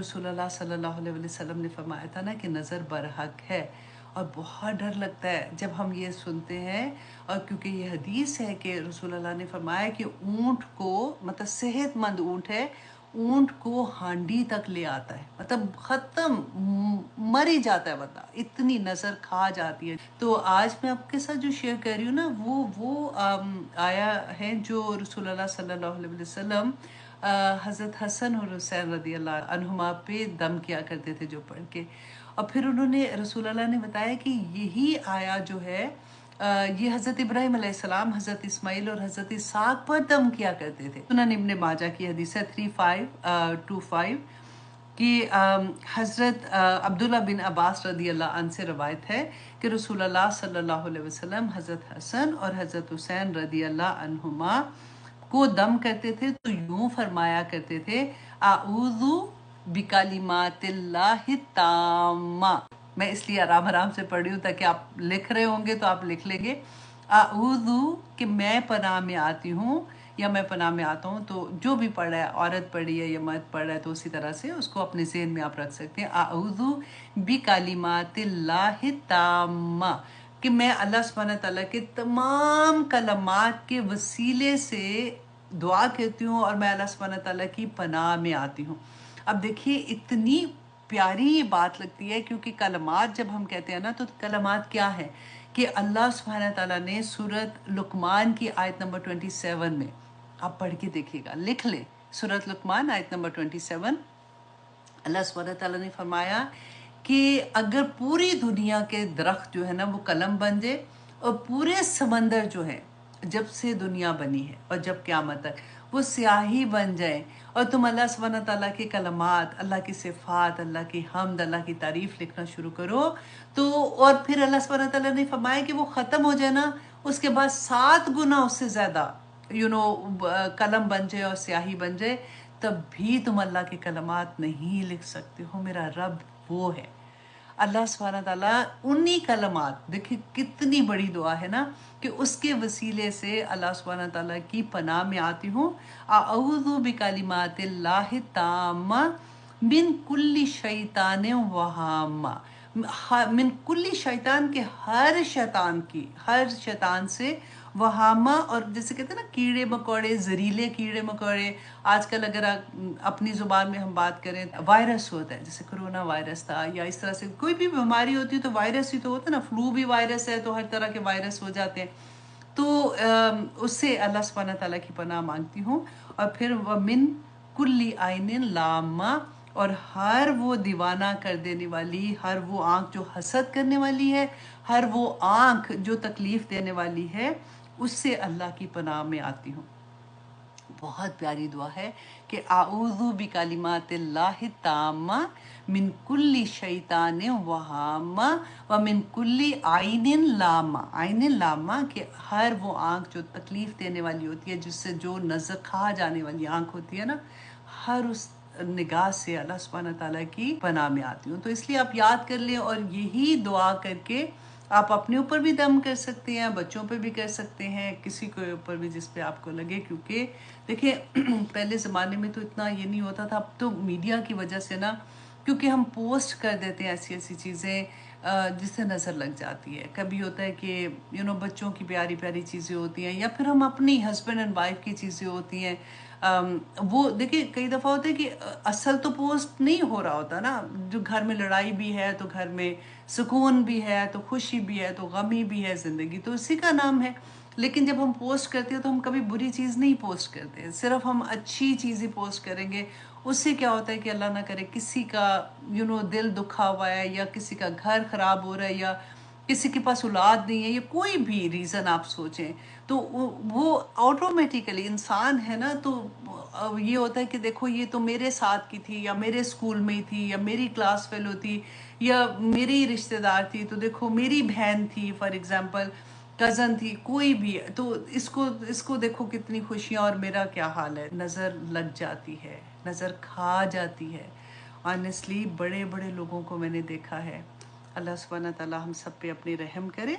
रसूलुल्लाह सल्लल्लाहु अलैहि वसल्लम ने फरमाया था ना कि नज़र बरहक है। और बहुत डर लगता है जब हम ये सुनते हैं। और क्योंकि ये हदीस है कि रसूलुल्लाह ने फरमाया कि ऊँट को, मतलब सेहतमंद ऊँट है, ऊँट को हांडी तक ले आता है, मतलब ख़त्म, मर ही जाता है बंदा, इतनी नज़र खा जाती है। तो आज मैं आपके साथ जो शेयर कर रही हूँ ना, वो आया है जो रसूलुल्लाह सल्लल्लाहु अलैहि वसल्लम हज़रत हसन और हुसैन रदी अल्लाह अन्हुमा पे दम किया करते थे जो पढ़ के। और फिर उन्होंने, रसूलुल्लाह ने बताया कि यही आया जो है ये हज़रत इब्राहीम अलैहिस्सलाम, हज़रत इस्माइल और हज़रत इसहाक पर दम किया करते थे। सुनन इब्न माजा की हदीस है 3525 कि हज़रत अब्दुल्ला बिन अब्बास रदी अल्लाह अन से रवायत है कि रसूलुल्लाह सल्लल्लाहु अलैहि वसल्लम हज़रत हसन और हज़रत हुसैन रदी अल्लाह अन्हुमा को दम करते थे तो यूं फरमाया करते थे, आऊज़ु बिकलिमातिल्लाहि ताम्मा। मैं इसलिए आराम आराम से पढ़ रही हूँ ताकि आप लिख रहे होंगे तो आप लिख लेंगे। आऊज़ु कि मैं पनाह में आती हूँ या मैं पनाह में आता हूँ। तो जो भी पढ़ रहा है, औरत पढ़ी है या मर्द पढ़ रहा है, तो उसी तरह से उसको अपने ज़हन में आप रख सकते हैं। आऊज़ु बिकलिमातिल्लाहि ताम्मा कि मैं अल्लाह सुब्हानहू तआला के तमाम कलमात के वसीले से दुआ करती हूँ और मैं अल्लाह सुब्हानहू तआला की पनाह में आती हूँ। अब देखिए इतनी प्यारी ये बात लगती है, क्योंकि कलमात जब हम कहते हैं ना, तो कलमात क्या है कि अल्लाह सुब्हानहू तआला ने सूरत लुकमान की आयत नंबर 27 में, आप पढ़ के देखिएगा, लिख लें, सूरत लुकमान आयत नंबर 27, अल्लाह सुब्हानहू तआला ने फरमाया कि अगर पूरी दुनिया के दरख्त जो है ना वो कलम बन जाए, और पूरे समंदर जो है जब से दुनिया बनी है और जब क़यामत तक वो स्याही बन जाए, और तुम अल्लाह सुब्हानहू तआला के कलमात, अल्लाह की सिफ़ात, अल्लाह की हम्द, अल्लाह की तारीफ़ लिखना शुरू करो, तो और फिर अल्लाह सुब्हानहू तआला ने फरमाया कि वो ख़त्म हो जाए ना, उसके बाद 7 गुना उससे ज़्यादा कलम बन जाए और स्याही बन जाए, तब भी तुम अल्लाह के कलमात नहीं लिख सकते हो। मेरा रब वो है। अल्लाह सुब्हानहू तआला उन्हीं कलमात, देखिए कितनी बड़ी दुआ है ना, कि उसके वसीले से अल्लाह सुब्हानहू तआला की पनाह में आती हूँ। अऊज़ु बिकलिमातिल्लाहि ताम्मा मिन कुल्ली शैतानिन व हाम्मा। मिन कुल्ली शैतान के, हर शैतान की, हर शैतान से, वहामा, और जैसे कहते हैं ना कीड़े मकोड़े, जहरीले कीड़े मकोड़े। आजकल अगर अपनी ज़ुबान में हम बात करें, वायरस होता है, जैसे कोरोना वायरस था, या इस तरह से कोई भी बीमारी होती है तो वायरस ही तो होता है ना, फ्लू भी वायरस है, तो हर तरह के वायरस हो जाते हैं। तो उससे अल्लाह सुब्हानहू तआला की पनाह मांगती हूँ। और फिर व मिन कुल्ली आइनिन लामा, और हर वो दीवाना कर देने वाली, हर वो आँख जो हसद करने वाली है, हर वो आँख जो तकलीफ़ देने वाली है, उससे अल्लाह की पनाह में आती हूँ। बहुत प्यारी दुआ है कि आऊज़ु बिकलिमातिल्लाहि ताम्मा मिन कुल्ली शैतानिन व हाम्मा व मिन कुल्ली आइनिन लामा। आइनिन लामा कि हर वो आँख जो तकलीफ़ देने वाली होती है, जिससे जो नज़र खा जाने वाली आँख होती है ना, हर उस निगाह से अल्लाह सुब्हानहू तआला की पनाह में आती हूँ। तो इसलिए आप याद कर लें, और यही दुआ करके आप अपने ऊपर भी दम कर सकते हैं, बच्चों पे भी कर सकते हैं, किसी के ऊपर भी जिस पे आपको लगे। क्योंकि देखिए पहले ज़माने में तो इतना ये नहीं होता था, अब तो मीडिया की वजह से ना, क्योंकि हम पोस्ट कर देते हैं ऐसी ऐसी चीज़ें जिससे नज़र लग जाती है। कभी होता है कि बच्चों की प्यारी प्यारी चीज़ें होती हैं, या फिर हम अपनी हस्बैंड एंड वाइफ की चीज़ें होती हैं। वो देखिए कई दफ़ा होता है कि असल तो पोस्ट नहीं हो रहा होता ना, जो घर में लड़ाई भी है तो घर में सुकून भी है, तो खुशी भी है, तो गमी भी है, ज़िंदगी तो उसी का नाम है। लेकिन जब हम पोस्ट करते हैं तो हम कभी बुरी चीज़ नहीं पोस्ट करते, सिर्फ हम अच्छी चीज़ें पोस्ट करेंगे। उससे क्या होता है कि अल्लाह ना करे किसी का दिल दुखा हुआ है, या किसी का घर ख़राब हो रहा है, या किसी के पास औलाद नहीं है, या कोई भी रीज़न आप सोचें, तो वो ऑटोमेटिकली इंसान है ना, तो ये होता है कि देखो ये तो मेरे साथ की थी, या मेरे स्कूल में ही थी, या मेरी क्लास फेलो थी, या मेरी रिश्तेदार थी, तो देखो मेरी बहन थी, फॉर एग्जांपल कज़न थी, कोई भी है, तो इसको इसको देखो कितनी खुशियाँ, और मेरा क्या हाल है। नज़र लग जाती है, नज़र खा जाती है। ऑनेस्टली बड़े बड़े लोगों को मैंने देखा है। अल्लाह सुब्हानहू तआला हम सब पे अपनी रहम करे।